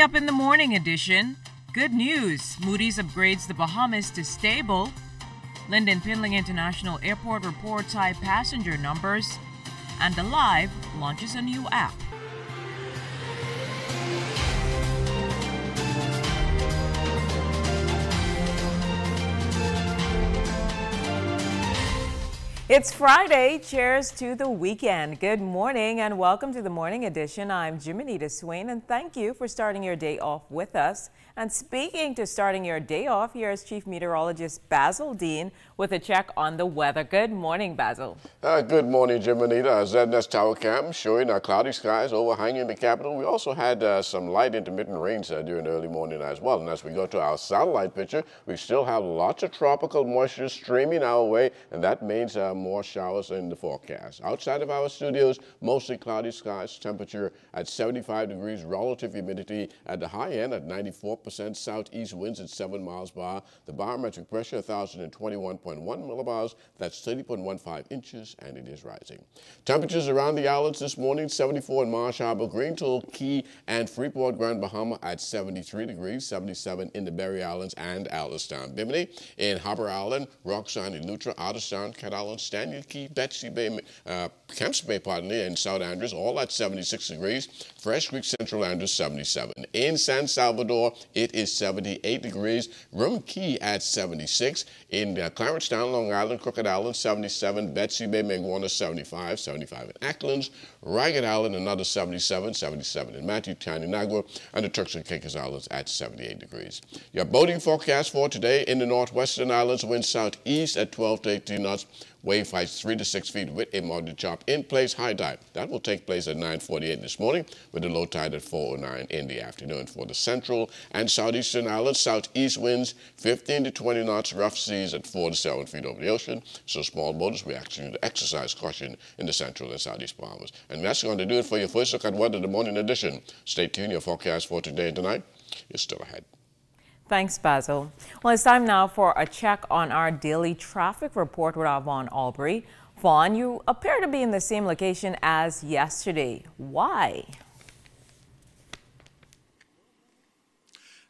Coming up in the morning edition, good news. Moody's upgrades the Bahamas to stable. Lynden Pinling International Airport reports high passenger numbers. And Alive launches a new app. It's Friday. Cheers to the weekend. Good morning and welcome to the morning edition. I'm Jiminita Swain and thank you for starting your day off with us. And speaking to starting your day off, here's Chief Meteorologist Basil Dean with a check on the weather. Good morning, Basil. Good morning, Jiminita. ZNS Tower Cam showing cloudy skies overhanging the capital. We also had some light intermittent rains during the early morning as well. And as we go to our satellite picture, we still have lots of tropical moisture streaming our way, and that means more showers in the forecast. Outside of our studios, mostly cloudy skies, temperature at 75 degrees, relative humidity at the high end at 94%, southeast winds at 7 miles per hour, the barometric pressure 1,021.1 millibars, that's 30.15 inches, and it is rising. Temperatures around the islands this morning, 74 in Marsh Harbor, Greentoul, Key, and Freeport, Grand Bahama at 73 degrees, 77 in the Berry Islands and Allenstown. Bimini in Harbour Island, Roxanne, Eleuthera, Otterstown, Cat Island, Stanley Key, Betsy Bay, Kemps Bay, and South Andrews, all at 76 degrees. Fresh Creek, Central Andrews, 77. In San Salvador, it is 78 degrees. Rum Key at 76. In Clarencetown, Long Island, Crooked Island, 77. Betsy Bay, Maguana, 75. 75 in Acklands. Ragged Island, another 77. 77 in Matthew, Tananagua, and the Turks and Caicos Islands at 78 degrees. Your boating forecast for today in the northwestern islands, wind southeast at 12 to 18 knots. Wave heights 3 to 6 feet with a moderate chop. In place high tide. That will take place at 9:48 this morning with the low tide at 4:09 in the afternoon. For the central and southeastern islands, southeast winds 15 to 20 knots, rough seas at 4 to 7 feet over the ocean. So small boaters, we actually need to exercise caution in the central and southeast Bahamas. And that's going to do it for your first look at weather, the morning edition. Stay tuned. Your forecast for today and tonight is still ahead. Thanks, Basil. Well, it's time now for a check on our daily traffic report with our Vaughn Albury. Vaughn, you appear to be in the same location as yesterday. Why?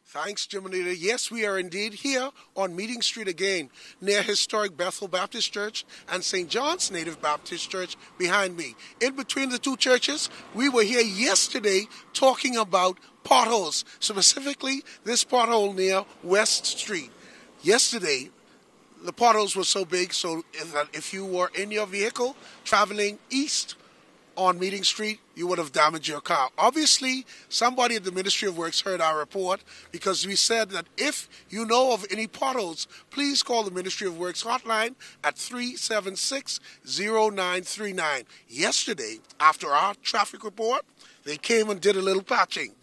Thanks, Jiminita. Yes, we are indeed here on Meeting Street again, near historic Bethel Baptist Church and St. John's Native Baptist Church behind me. In between the two churches, we were here yesterday talking about potholes, specifically this pothole near West Street. Yesterday, the potholes were so big so that if you were in your vehicle traveling east on Meeting Street, you would have damaged your car. Obviously, somebody at the Ministry of Works heard our report because we said that if you know of any potholes, please call the Ministry of Works hotline at 376-0939. Yesterday, after our traffic report, they came and did a little patching.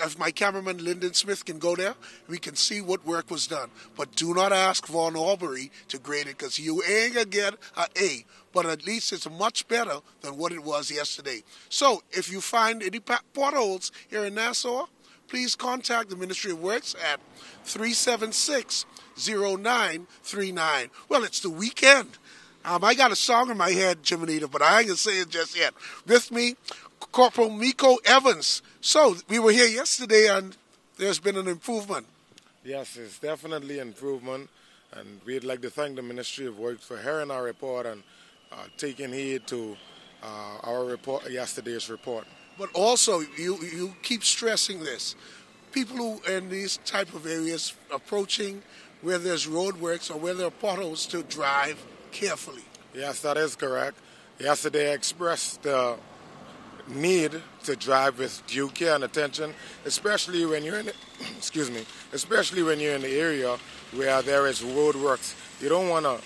If my cameraman Lyndon Smith can go there, we can see what work was done. But do not ask Vaughn Albury to grade it because you ain't going to get an A. But at least it's much better than what it was yesterday. So if you find any potholes here in Nassau, please contact the Ministry of Works at 376-0939. Well, it's the weekend. I got a song in my head, Jiminita, but I ain't going to say it just yet. With me, Corporal Miko Evans. So, we were here yesterday and there's been an improvement. Yes, it's definitely an improvement. And we'd like to thank the Ministry of Works for hearing our report and taking heed to our report, yesterday's report. But also, you keep stressing this. People who in these type of areas approaching where there's roadworks or where there are potholes to drive carefully. Yes, that is correct. Yesterday I expressed the need to drive with due care and attention, especially when you're in the, especially when you're in the area where there is roadworks. You don't want to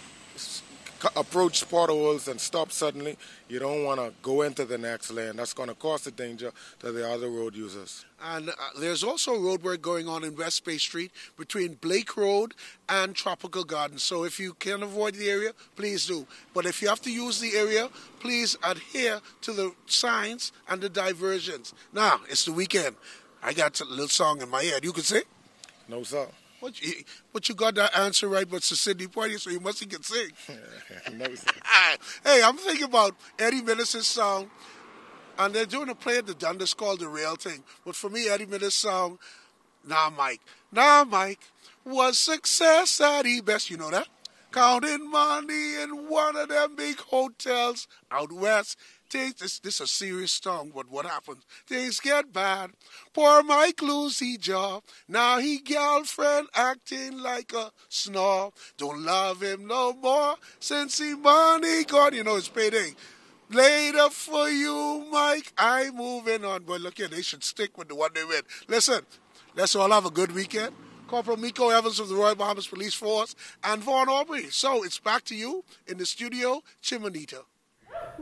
approach potholes and stop suddenly. You don't want to go into the next lane. That's going to cause a danger to the other road users. And there's also road work going on in West Bay Street between Blake Road and Tropical Gardens. So if you can avoid the area, please do. But if you have to use the area, please adhere to the signs and the diversions. Now, it's the weekend. I got a little song in my head. You can sing? No, sir. But you got that answer right, but it's a Sidney Poitier, so you must can sing. No, sir. Hey, I'm thinking about Eddie Millis's song, And they're doing a play at the Dundas called The Real Thing. But for me, Eddie Miller's song, Nah Mike. Nah Mike was success at the best. You know that? Counting money in one of them big hotels out west. This is a serious song, but what happens? Things get bad. Poor Mike lose his job. Now he girlfriend acting like a snob. Don't love him no more since he money gone. You know, it's payday. Later for you, Mike. I'm moving on. But look here, they should stick with the one they win. Listen, let's all have a good weekend. Corporal Miko Evans of the Royal Bahamas Police Force and Vaughn Aubrey. So it's back to you in the studio, Chimanita.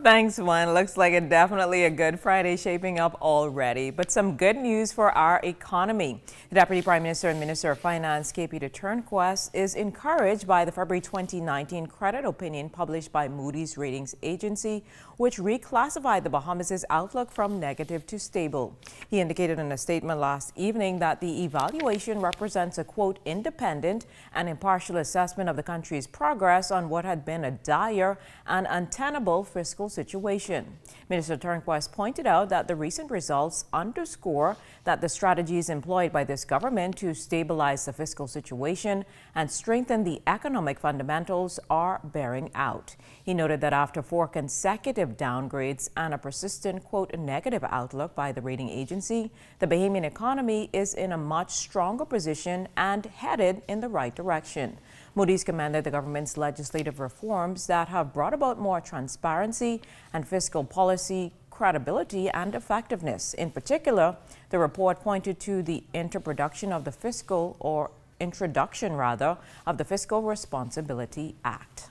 Thanks, Juan. Looks like it definitely a good Friday shaping up already. But some good news for our economy. The Deputy Prime Minister and Minister of Finance, KP de Turnquest, is encouraged by the February 2019 credit opinion published by Moody's Ratings Agency, which reclassified the Bahamas' outlook from negative to stable. He indicated in a statement last evening that the evaluation represents a, quote, independent and impartial assessment of the country's progress on what had been a dire and untenable fiscal situation. Minister Turnquest pointed out that the recent results underscore that the strategies employed by this government to stabilize the fiscal situation and strengthen the economic fundamentals are bearing out. He noted that after 4 consecutive downgrades and a persistent, quote, negative outlook by the rating agency, the Bahamian economy is in a much stronger position and headed in the right direction. Moody's commended the government's legislative reforms that have brought about more transparency and fiscal policy credibility and effectiveness. In particular, the report pointed to the introduction of the Fiscal Responsibility Act.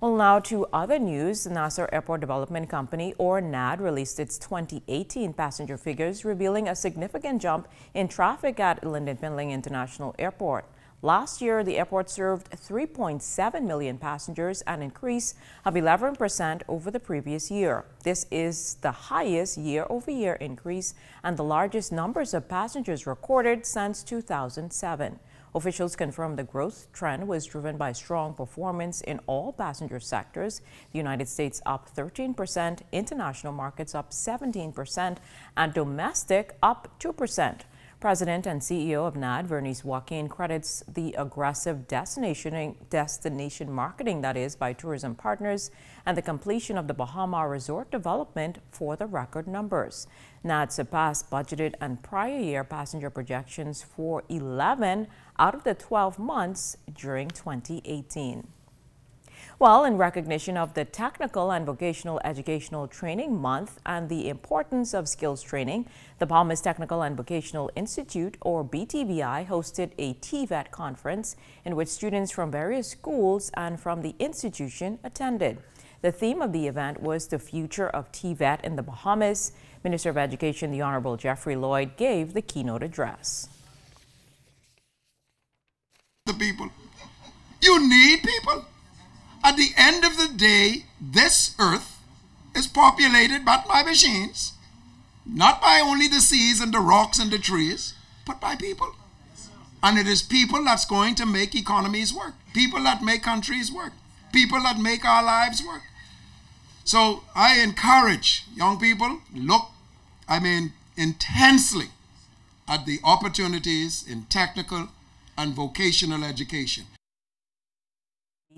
Well, now to other news. The Nasser Airport Development Company, or NAD, released its 2018 passenger figures, revealing a significant jump in traffic at Lynden Pinling International Airport. Last year, the airport served 3.7 million passengers, an increase of 11% over the previous year. This is the highest year-over-year increase and the largest numbers of passengers recorded since 2007. Officials confirmed the growth trend was driven by strong performance in all passenger sectors. The United States up 13%, international markets up 17%, and domestic up 2%. President and CEO of NAD, Vernice Joaquin, credits the aggressive destination marketing, that is, by tourism partners, and the completion of the Bahama Resort development for the record numbers. NAD surpassed budgeted and prior year passenger projections for 11 out of the 12 months during 2018. Well, in recognition of the Technical and Vocational Educational Training Month and the importance of skills training, the Bahamas Technical and Vocational Institute, or BTVI, hosted a TVET conference in which students from various schools and from the institution attended. The theme of the event was the future of TVET in the Bahamas. Minister of Education, the Honorable Jeffrey Lloyd, gave the keynote address. The people. You need people. At the end of the day, this earth is populated but by machines, not by only the seas and the rocks and the trees, but by people. And it is people that's going to make economies work, people that make countries work, people that make our lives work. So I encourage young people, look, intensely at the opportunities in technical and vocational education.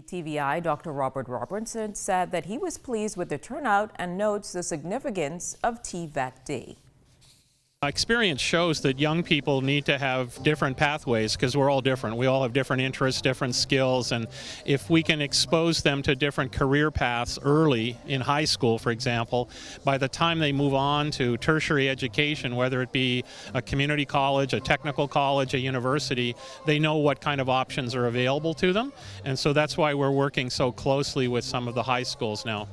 TVI Dr. Robert Robertson said that he was pleased with the turnout and notes the significance of TVET Day. Experience shows that young people need to have different pathways because we're all different. We all have different interests, different skills, and if we can expose them to different career paths early in high school, for example, by the time they move on to tertiary education, whether it be a community college, a technical college, a university, they know what kind of options are available to them. And so that's why we're working so closely with some of the high schools now.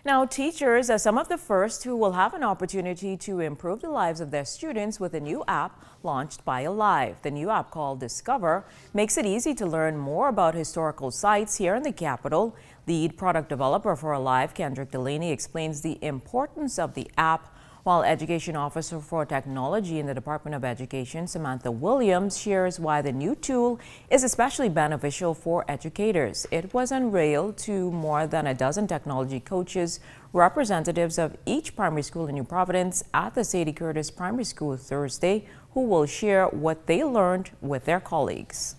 Now, teachers are some of the first who will have an opportunity to improve the lives of their students with a new app launched by Alive. The new app, called Discover, makes it easy to learn more about historical sites here in the capital. Lead product developer for Alive, Kendrick Delaney, explains the importance of the app While Education Officer for Technology in the Department of Education, Samantha Williams, shares why the new tool is especially beneficial for educators. It was unveiled to more than a dozen technology coaches, representatives of each primary school in New Providence at the Sadie Curtis Primary School Thursday, who will share what they learned with their colleagues.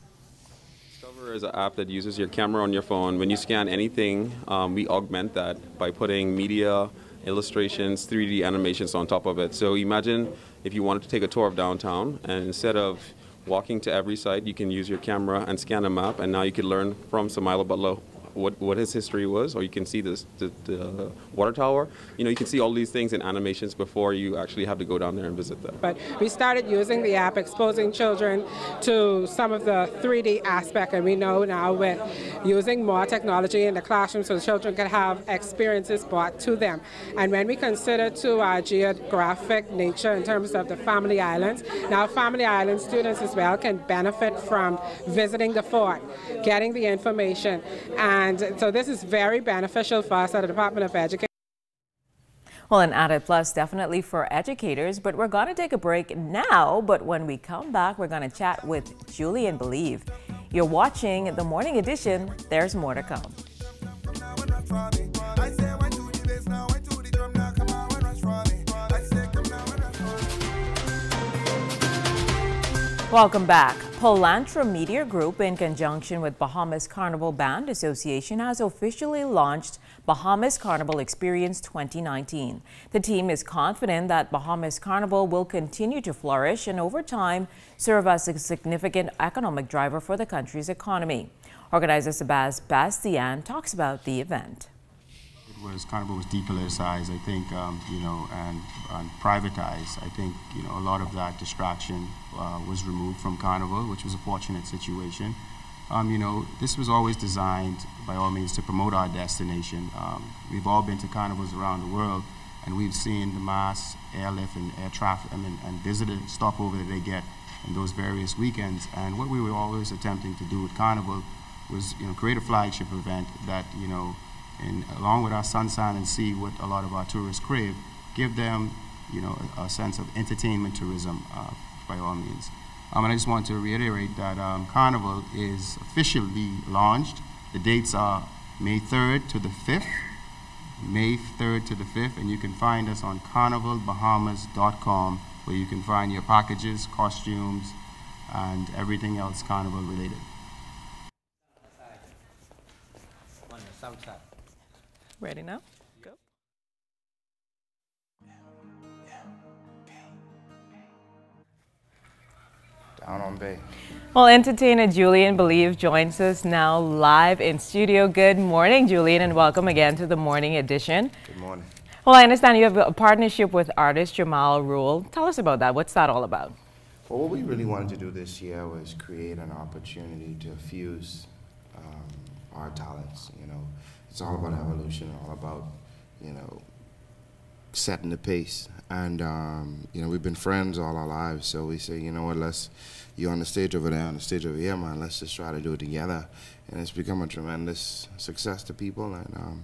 Discover is an app that uses your camera on your phone. When you scan anything, we augment that by putting media, illustrations, 3D animations on top of it. So imagine if you wanted to take a tour of downtown, and instead of walking to every site, you can use your camera and scan a map, and now you can learn from Samaila Butler what his history was, or you can see the water tower. You know, you can see all these things in animations before you actually have to go down there and visit them. But we started using the app, exposing children to some of the 3D aspect, and we know now with using more technology in the classroom so children can have experiences brought to them. And when we consider to our geographic nature in terms of the Family Islands, now Family Island students as well can benefit from visiting the fort, getting the information, and so this is very beneficial for us at the Department of Education. Well, an added plus definitely for educators, but we're going to take a break now. But when we come back, we're going to chat with Julie and Believe. You're watching The Morning Edition. There's more to come. Welcome back. Polantra Media Group, in conjunction with Bahamas Carnival Band Association, has officially launched Bahamas Carnival Experience 2019. The team is confident that Bahamas Carnival will continue to flourish and over time serve as a significant economic driver for the country's economy. Organizer Sabaz Bastian talks about the event. Carnival was depoliticized, I think, and privatized. I think, a lot of that distraction was removed from Carnival, which was a fortunate situation. This was always designed, by all means, to promote our destination. We've all been to carnivals around the world, and we've seen the mass airlift and air traffic and visitor stopover that they get in those various weekends. And what we were always attempting to do with Carnival was, create a flagship event that, and along with our sunshine and sea, what a lot of our tourists crave, give them, a sense of entertainment tourism, by all means. And I just want to reiterate that Carnival is officially launched. The dates are May 3rd to the 5th, May 3rd to the 5th, and you can find us on carnivalbahamas.com, where you can find your packages, costumes, and everything else Carnival related. Ready now? Go. Down on Bay. Well, entertainer Julian Believe joins us now live in studio. Good morning, Julian, and welcome again to the Morning Edition. Good morning. Well, I understand you have a partnership with artist Jamal Rule. Tell us about that. What's that all about? Well, what we really wanted to do this year was create an opportunity to fuse our talents. It's all about evolution, all about, setting the pace. And, we've been friends all our lives, so we say, what, you're on the stage over there, on the stage over here, man, let's just try to do it together. And it's become a tremendous success to people, and,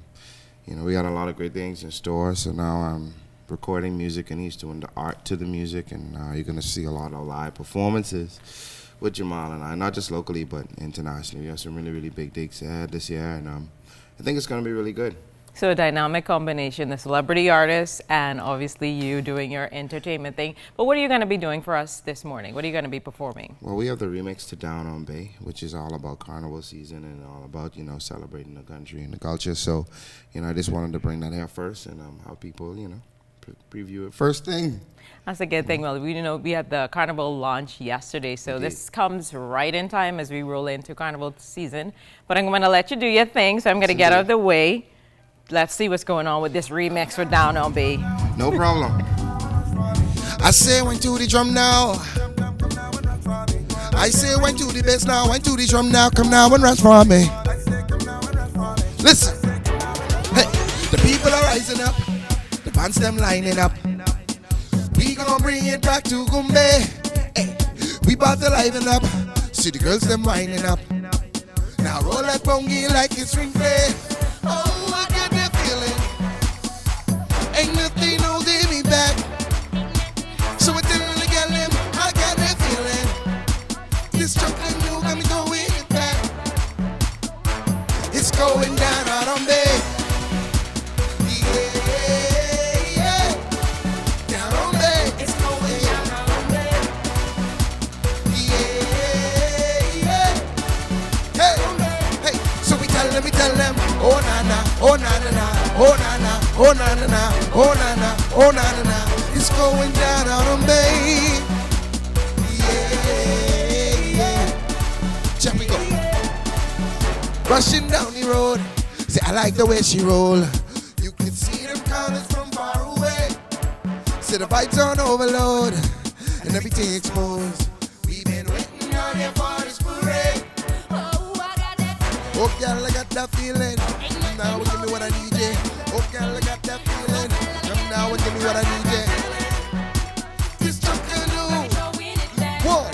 we got a lot of great things in store, so now I'm recording music and he's doing the art to the music, and you're going to see a lot of live performances with Jamal and I, not just locally, but internationally. We have some really, really big gigs ahead this year, and I think it's going to be really good. So a dynamic combination, the celebrity artist and obviously you doing your entertainment thing. But what are you going to be doing for us this morning? What are you going to be performing? Well, we have the remix to Down on Bay, which is all about carnival season and all about, celebrating the country and the culture. So, I just wanted to bring that here first and have people, preview it first thing. That's a good thing. Well, we had the Carnival launch yesterday, so Indeed. This comes right in time as we roll into Carnival season. But I'm going to let you do your thing, so I'm going to get out of the way. Let's see what's going on with this remix for Down on Bay. No problem. I say went to the drum now. I say went to the bass now, went to the drum now. Come now and rest for me. Listen. Hey, the people are rising up. The bands them lining up. We gonna bring it back to Gumbe. Hey, we bout to liven up. See the girls them winding up. Now roll that bongi like it's ring play. Oh, I get that feeling. Ain't nothing holding me back. oh na na na, oh na na, oh na na na, oh na na, oh na na na. It's going down out on me. Yeah, yeah. Check me go. Rushing down the road. Say I like the way she roll. You can see them colors from far away. Say the vibes on overload and everything exposed. We've been waiting out here for this parade. Oh, girl, I got that feeling. Come now and give me what I need, yeah. Oh, girl, I got that feeling. Come now and give me what I need, yeah. This junk can do. 1,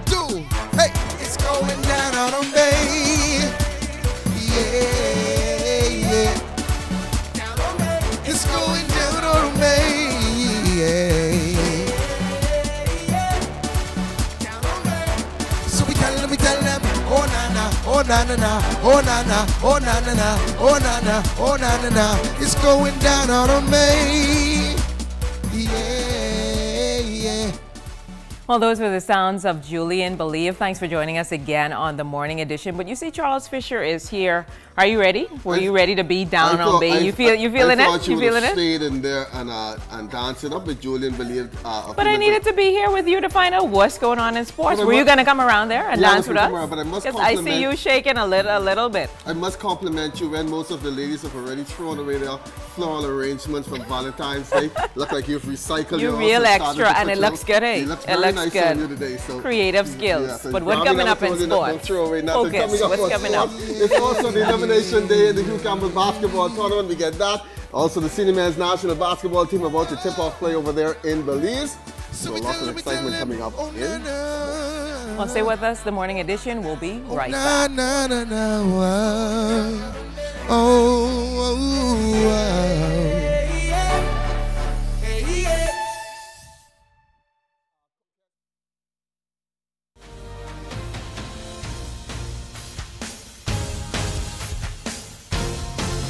2, hey, it's going down out on me. Yeah, yeah. It's going down on me. Yeah. So we tell them, oh na na, oh na na na, oh na na, oh na na na, oh na na, oh na na na. It's going down out on me. Yeah, yeah. Well, those were the sounds of Julian Believe. Thanks for joining us again on the morning edition. But you see, Charles Fisher is here. Are you ready? Were you ready to be down on B? You feeling it? You feeling it? Stayed in there and dancing up with Julian Believe. But I needed to be here with you to find out what's going on in sports. Were you going to come around there and dance with us? Because I see you shaking a little bit. I must compliment you when most of the ladies have already thrown away their floral arrangements from Valentine's Day. Look like you've recycled. You're real extra, and it looks good, eh? It looks nice good. On you today, so. Creative skills. Yeah, so but what's coming up in sports? Focus. What's coming up? It's also the elimination day in the Hugh Campbell basketball tournament. We get that. Also, the senior men's national basketball team about to tip off play over there in Belize. So lots of excitement coming up in. Well, stay with us. The morning edition will be right back.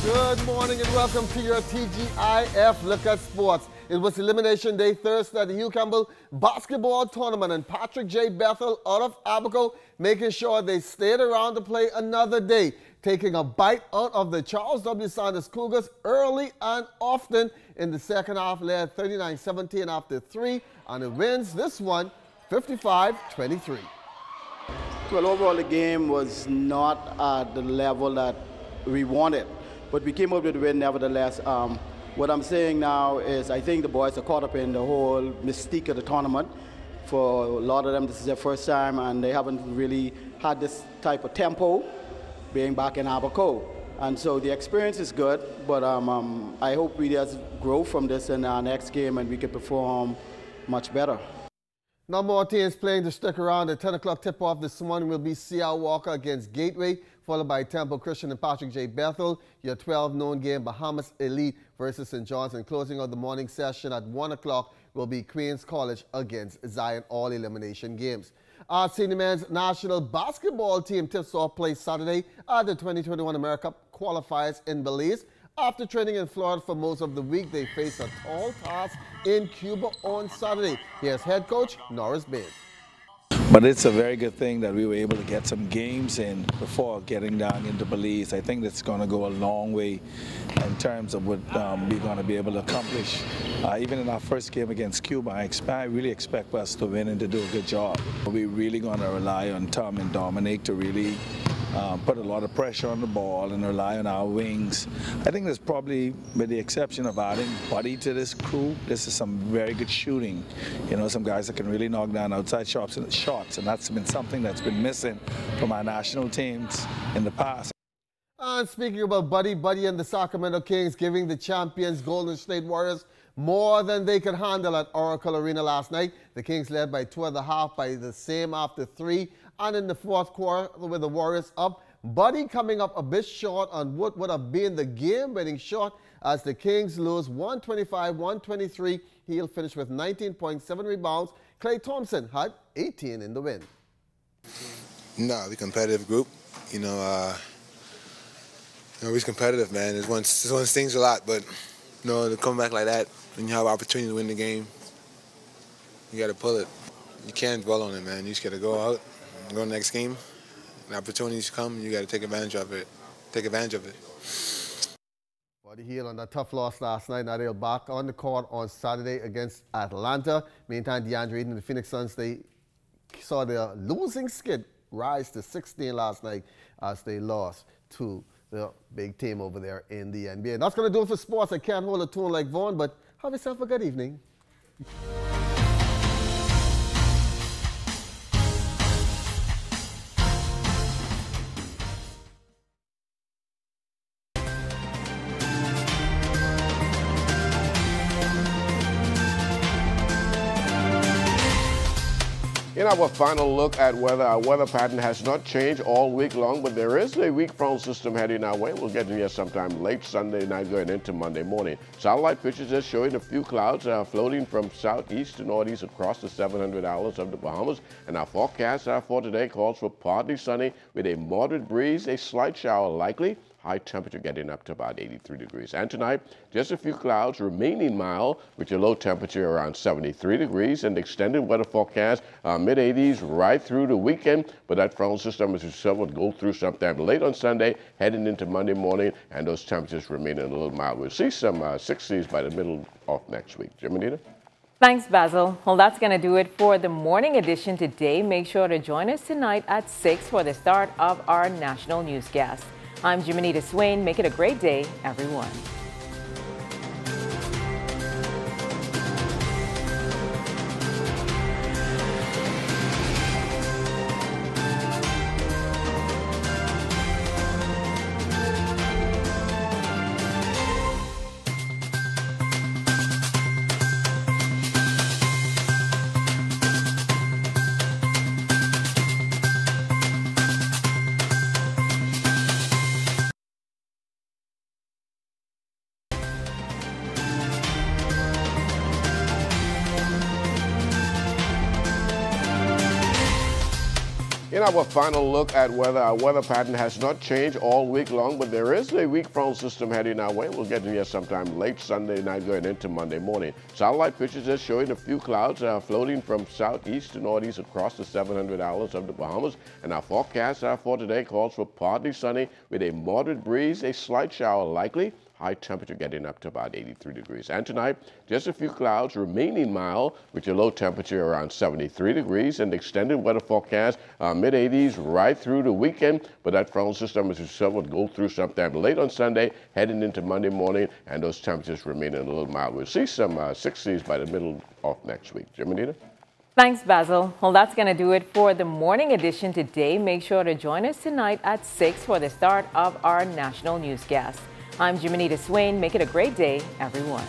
Good morning and welcome to your TGIF Look at Sports. It was Elimination Day Thursday at the Hugh Campbell basketball tournament, and Patrick J. Bethel out of Abaco making sure they stayed around to play another day, taking a bite out of the Charles W. Sanders Cougars early and often in the second half, led 39-17 after 3, and it wins this one 55-23. Well, overall the game was not at the level that we wanted, but we came up with a win nevertheless. What I'm saying now is I think the boys are caught up in the whole mystique of the tournament. For a lot of them, this is their first time, and they haven't really had this type of tempo being back in Abaco. And so the experience is good, but I hope we just grow from this in our next game and we can perform much better. Now more teams playing to stick around. The 10 o'clock tip-off this morning will be C.R. Walker against Gateway, followed by Temple Christian and Patrick J. Bethel. Your 12-known game, Bahamas Elite versus St. John's. And closing out the morning session at 1 o'clock will be Queens College against Zion, all elimination games. Our senior men's national basketball team tips off play Saturday at the 2021 America Cup qualifiers in Belize. After training in Florida for most of the week, they face a tall task in Cuba on Saturday. Here's head coach Norris Bain. But it's a very good thing that we were able to get some games in before getting down into Belize. I think that's going to go a long way in terms of what we're going to be able to accomplish. Even in our first game against Cuba, I really expect us to win and to do a good job. We're really going to rely on Tom and Dominic to really put a lot of pressure on the ball and rely on our wings. I think there's probably, with the exception of adding Buddy to this crew, this is some very good shooting. You know, some guys that can really knock down outside shots, and that's been something that's been missing from our national teams in the past. And speaking about Buddy and the Sacramento Kings giving the champions Golden State Warriors more than they could handle at Oracle Arena last night. The Kings led by 2.5 by the same after 3. And in the fourth quarter with the Warriors up, Buddy coming up a bit short on what would have been the game-winning shot as the Kings lose 125-123. He'll finish with 19.7 rebounds. Klay Thompson had 18 in the win. No, we're a competitive group. We're competitive, man. It's one stings a lot, but to come back like that when you have an opportunity to win the game, you got to pull it. You can't dwell on it, man. You just got to go out and go to the next game. When opportunities come, you got to take advantage of it. The Heat on a tough loss last night. Now they're back on the court on Saturday against Atlanta. Meantime, DeAndre Ayton and the Phoenix Suns, they saw their losing skid rise to 16 last night as they lost to the big team over there in the NBA. That's going to do it for sports. I can't hold a tune like Vaughn, but have yourself a good evening. In our final look at weather, our weather pattern has not changed all week long, but there is a weak front system heading our way. We'll get to here sometime late Sunday night going into Monday morning. Satellite pictures just showing a few clouds floating from southeast to northeast across the 700 hours of the Bahamas. And our forecast for today calls for partly sunny with a moderate breeze, a slight shower likely. High temperature getting up to about 83 degrees. And tonight, just a few clouds remaining mild with your low temperature around 73 degrees and extended weather forecast mid-80s right through the weekend. But that front system, as you said, will go through sometime late on Sunday, heading into Monday morning, and those temperatures remaining a little mild. We'll see some 60s by the middle of next week. Jiminita? Thanks, Basil. Well, that's going to do it for the morning edition today. Make sure to join us tonight at 6 for the start of our national newscast. I'm Jiminita Swain. Make it a great day, everyone. In our final look at weather, our weather pattern has not changed all week long, but there is a weak front system heading our way. We'll get to here sometime late Sunday night going into Monday morning. Satellite pictures just showing a few clouds floating from southeast to northeast across the 700 hours of the Bahamas. And our forecast for today calls for partly sunny with a moderate breeze, a slight shower likely. High temperature getting up to about 83 degrees. And tonight, just a few clouds remaining mild with your low temperature around 73 degrees and extended weather forecast mid-80s right through the weekend. But that front system, as you said, will go through sometime late on Sunday, heading into Monday morning, and those temperatures remaining a little mild. We'll see some 60s by the middle of next week. Jiminita? Thanks, Basil. Well, that's going to do it for the morning edition today. Make sure to join us tonight at 6 for the start of our national newscast. I'm Jiminita Swain. Make it a great day, everyone.